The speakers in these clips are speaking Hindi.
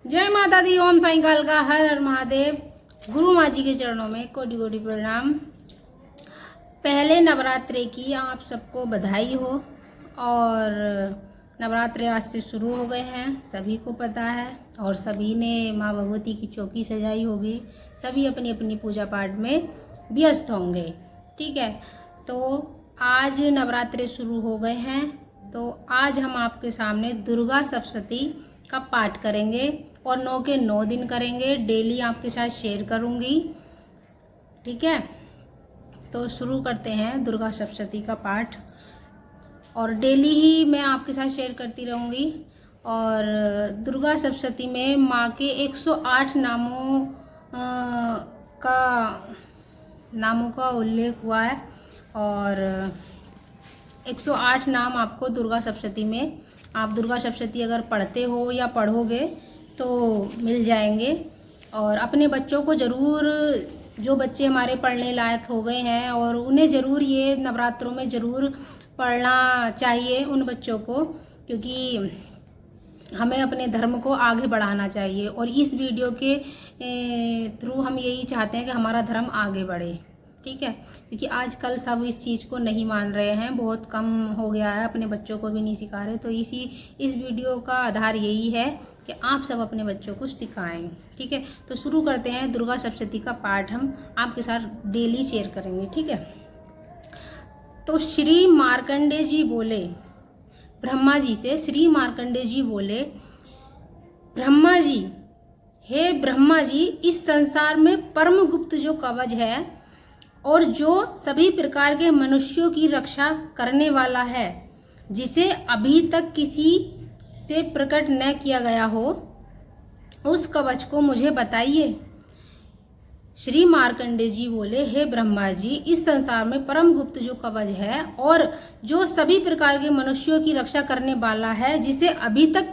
जय माता दी। ओम साईं काल का हर हर महादेव। गुरु माँ जी के चरणों में कोटि कोटि प्रणाम। पहले नवरात्रे की आप सबको बधाई हो। और नवरात्रे आज से शुरू हो गए हैं, सभी को पता है। और सभी ने माँ भगवती की चौकी सजाई होगी, सभी अपनी अपनी पूजा पाठ में व्यस्त होंगे। ठीक है, तो आज नवरात्रे शुरू हो गए हैं, तो आज हम आपके सामने दुर्गा सप्तशती का पाठ करेंगे और 9 के 9 दिन करेंगे। डेली आपके साथ शेयर करूंगी। ठीक है, तो शुरू करते हैं दुर्गा सप्तशती का पाठ। और डेली ही मैं आपके साथ शेयर करती रहूंगी। और दुर्गा सप्तशती में माँ के 108 नामों का उल्लेख हुआ है। और 108 नाम आपको दुर्गा सप्तशती में, आप दुर्गा सप्तशती अगर पढ़ते हो या पढ़ोगे तो मिल जाएंगे। और अपने बच्चों को ज़रूर, जो बच्चे हमारे पढ़ने लायक हो गए हैं, और उन्हें ज़रूर ये नवरात्रों में ज़रूर पढ़ना चाहिए उन बच्चों को, क्योंकि हमें अपने धर्म को आगे बढ़ाना चाहिए। और इस वीडियो के थ्रू हम यही चाहते हैं कि हमारा धर्म आगे बढ़े। ठीक है, क्योंकि आजकल सब इस चीज़ को नहीं मान रहे हैं, बहुत कम हो गया है, अपने बच्चों को भी नहीं सिखा रहे। तो इस वीडियो का आधार यही है कि आप सब अपने बच्चों को सिखाएं। ठीक है, तो शुरू करते हैं। दुर्गा सप्तशती का पाठ हम आपके साथ डेली शेयर करेंगे। ठीक है, तो श्री मार्कंडेय जी बोले ब्रह्मा जी से, श्री मार्कंडेय जी बोले, ब्रह्मा जी, हे ब्रह्मा जी, इस संसार में परम गुप्त जो कवच है और जो सभी प्रकार के मनुष्यों की रक्षा करने वाला है, जिसे अभी तक किसी से प्रकट न किया गया हो, उस कवच को मुझे बताइए। श्री मार्कंडेय जी बोले, हे ब्रह्मा जी, इस संसार में परम गुप्त जो कवच है और जो सभी प्रकार के मनुष्यों की रक्षा करने वाला है, जिसे अभी तक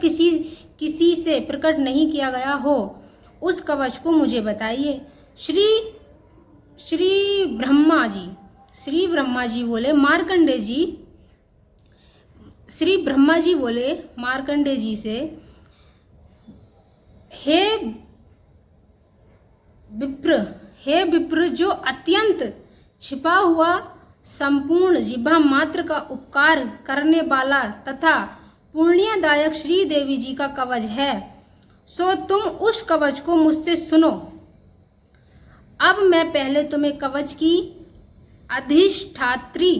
किसी से प्रकट नहीं किया गया हो, उस कवच को मुझे बताइए। श्री ब्रह्मा जी बोले, मार्कंडेय जी, श्री ब्रह्मा जी बोले मार्कंडेय जी से, हे विप्र, जो अत्यंत छिपा हुआ संपूर्ण जिह्वा मात्र का उपकार करने वाला तथा पुण्यदायक श्री देवी जी का कवच है, सो तुम उस कवच को मुझसे सुनो। अब मैं पहले तुम्हें कवच की अधिष्ठात्री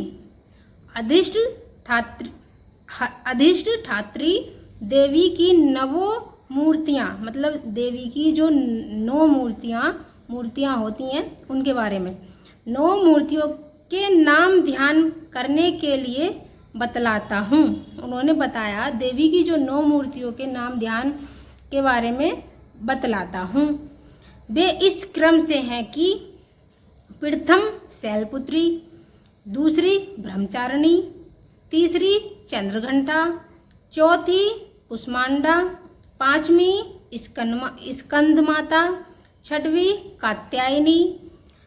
देवी की नवो मूर्तियाँ, मतलब देवी की जो 9 मूर्तियाँ होती हैं, उनके बारे में 9 मूर्तियों के नाम ध्यान करने के लिए बतलाता हूँ। उन्होंने बताया देवी की जो 9 मूर्तियों के नाम ध्यान के बारे में बतलाता हूँ। वे इस क्रम से हैं कि प्रथम शैलपुत्री, दूसरी ब्रह्मचारिणी, तीसरी चंद्रघंटा, चौथी कुष्मांडा, 5वीं स्कंदमाता, 6वीं कात्यायनी,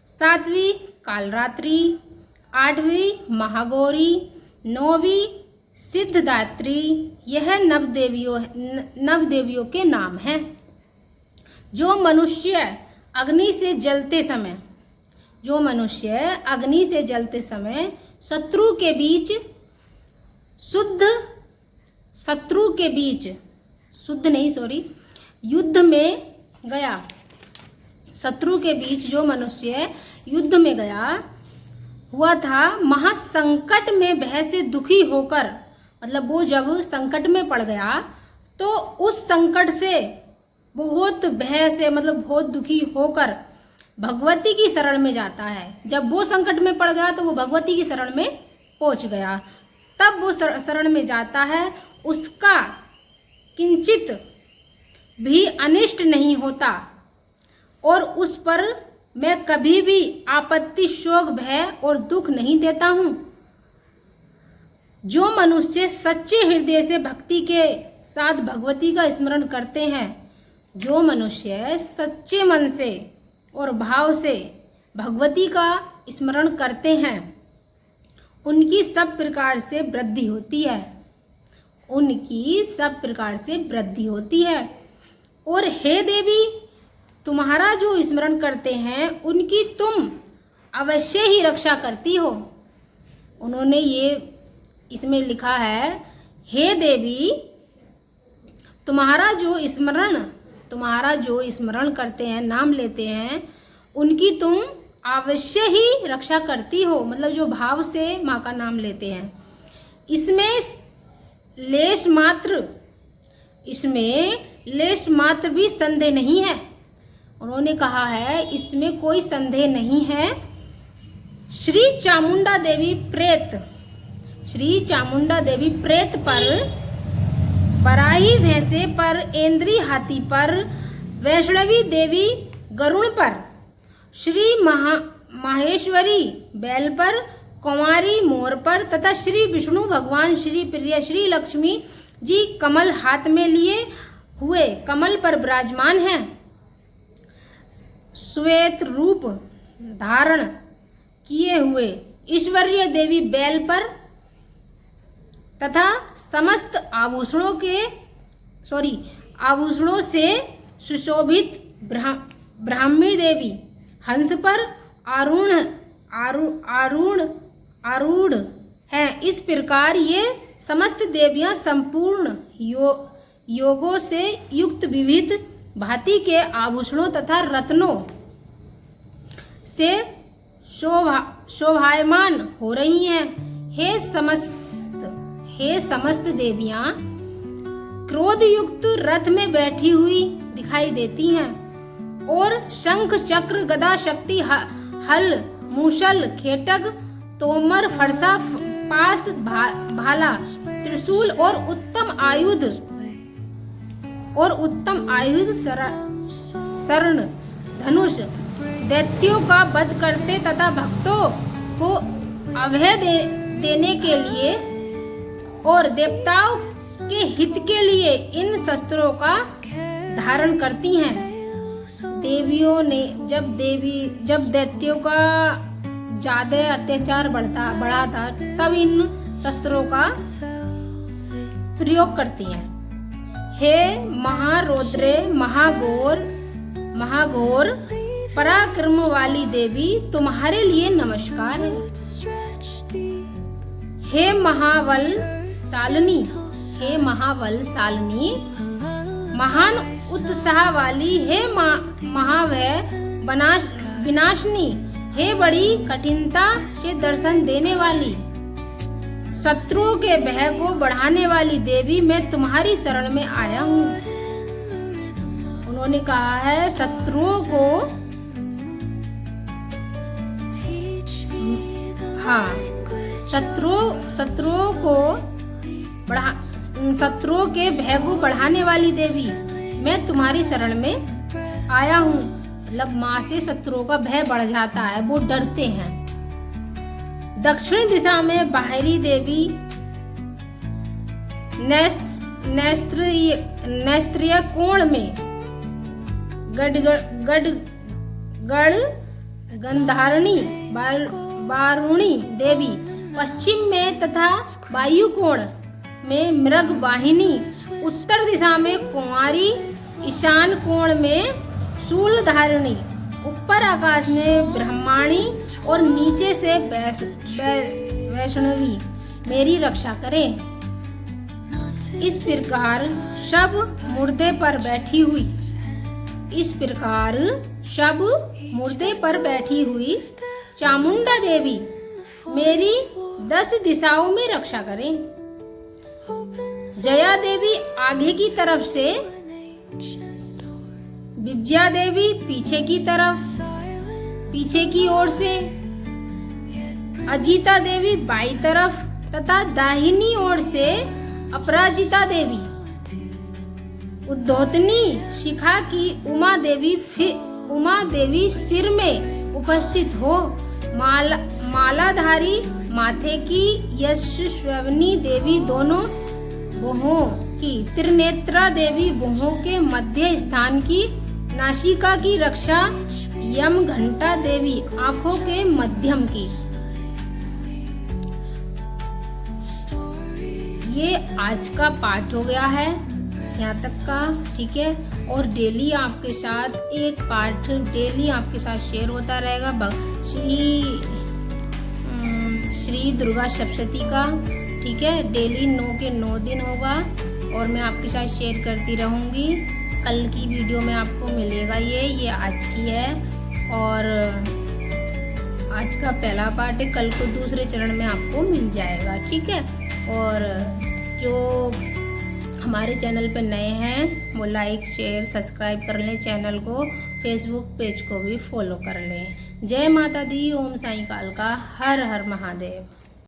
7वीं कालरात्रि, 8वीं महागौरी, 9वीं सिद्धदात्री। यह नवदेवियों के नाम हैं। जो मनुष्य अग्नि से जलते समय शत्रु के बीच युद्ध में गया, शत्रु के बीच जो मनुष्य युद्ध में गया हुआ था, महासंकट में भय से दुखी होकर, मतलब वो जब संकट में पड़ गया तो उस संकट से बहुत भय से, मतलब बहुत दुखी होकर भगवती की शरण में जाता है। जब वो संकट में पड़ गया तो वो भगवती की शरण में पहुंच गया। तब वो शरण में जाता है, उसका किंचित भी अनिष्ट नहीं होता और उस पर मैं कभी भी आपत्ति, शोक, भय और दुख नहीं देता हूँ। जो मनुष्य सच्चे हृदय से भक्ति के साथ भगवती का स्मरण करते हैं, जो मनुष्य सच्चे मन से और भाव से भगवती का स्मरण करते हैं, उनकी सब प्रकार से वृद्धि होती है। और हे देवी, तुम्हारा जो स्मरण करते हैं उनकी तुम अवश्य ही रक्षा करती हो। उन्होंने ये इसमें लिखा है, हे देवी, तुम्हारा जो स्मरण करते हैं, नाम लेते हैं, उनकी तुम अवश्य ही रक्षा करती हो। मतलब जो भाव से माँ का नाम लेते हैं, इसमें लेश मात्र भी संदेह नहीं है। उन्होंने कहा है इसमें कोई संदेह नहीं है। श्री चामुंडा देवी प्रेत पर, बराही भैंसे पर, इंद्री हाथी पर, वैष्णवी देवी गरुण पर, श्री माहेश्वरी बैल पर, कुंवारी मोर पर तथा श्री विष्णु भगवान, श्री प्रिय, श्री लक्ष्मी जी कमल हाथ में लिए हुए कमल पर विराजमान हैं। श्वेत रूप धारण किए हुए ईश्वरीय देवी बैल पर तथा समस्त आभूषणों से सुशोभित ब्राह्मी देवी हंस पर आरूढ़ है। इस प्रकार ये समस्त देवियां संपूर्ण योगों से युक्त विविध भांति के आभूषणों तथा रत्नों से शोभायमान हो रही हैं। हे समस्त देवियां क्रोध युक्त रथ में बैठी हुई दिखाई देती हैं और शंख, चक्र, गदा, शक्ति, हल, मूसल, खेटक, तोमर, फरसा, पास, भाला, त्रिशूल और उत्तम आयुध शरण, धनुष दैत्यों का वध करते तथा भक्तों को अभय देने के लिए और देवताओं के हित के लिए इन शस्त्रों का धारण करती हैं। देवियों ने जब दैत्यों का ज्यादा अत्याचार बढ़ा था तब इन शस्त्रों का प्रयोग करती हैं। हे महारौद्रे, महाघोर पराक्रम वाली देवी, तुम्हारे लिए नमस्कार है। हे महाबल सालनी, महान उत्साह वाली, हे महाभय विनाशनी, हे बड़ी कठिनता के दर्शन देने वाली, शत्रुओं के भय को बढ़ाने वाली देवी, मैं तुम्हारी शरण में आया हूँ। उन्होंने कहा है शत्रुओं के भय को बढ़ाने वाली देवी, मैं तुम्हारी शरण में आया हूँ। मतलब माँ से शत्रुओं का भय बढ़ जाता है, वो डरते हैं। दक्षिणी दिशा में बाहरी देवी नैस्त्रीय कोण में गंधारणी वारुणी देवी, पश्चिम में तथा वायु कोण में मृग वाहिनी, उत्तर दिशा में कुंवारी, ईशान कोण में शूलधारिणी, ऊपर आकाश में ब्रह्माणी और नीचे से वैष्णवी मेरी रक्षा करें। इस प्रकार शब मुर्दे पर बैठी हुई चामुंडा देवी मेरी 10 दिशाओं में रक्षा करें। जया देवी आगे की तरफ से, विजया देवी पीछे की ओर से, अजिता देवी बाई तरफ तथा दाहिनी ओर से अपराजिता देवी, उद्धोतनी शिखा की उमा देवी सिर में उपस्थित हो, मालाधारी माथे की यशस्विनी देवी दोनों भुहों की, त्रिनेत्रा देवी भुहों के मध्य स्थान की, नासिका की रक्षा यम घंटा देवी आंखों के मध्यम की। ये आज का पाठ हो गया है यहाँ तक का, ठीक है। और डेली आपके साथ एक पाठ डेली आपके साथ शेयर होता रहेगा श्री दुर्गा सप्तशती का। ठीक है, डेली 9 के 9 दिन होगा और मैं आपके साथ शेयर करती रहूँगी। कल की वीडियो में आपको मिलेगा ये आज की है और आज का पहला पार्ट है, कल को दूसरे चरण में आपको मिल जाएगा। ठीक है, और जो हमारे चैनल पे नए हैं वो लाइक शेयर सब्सक्राइब कर लें चैनल को, फेसबुक पेज को भी फॉलो कर लें। जय माता दी, ओम साईं काल का, हर हर महादेव।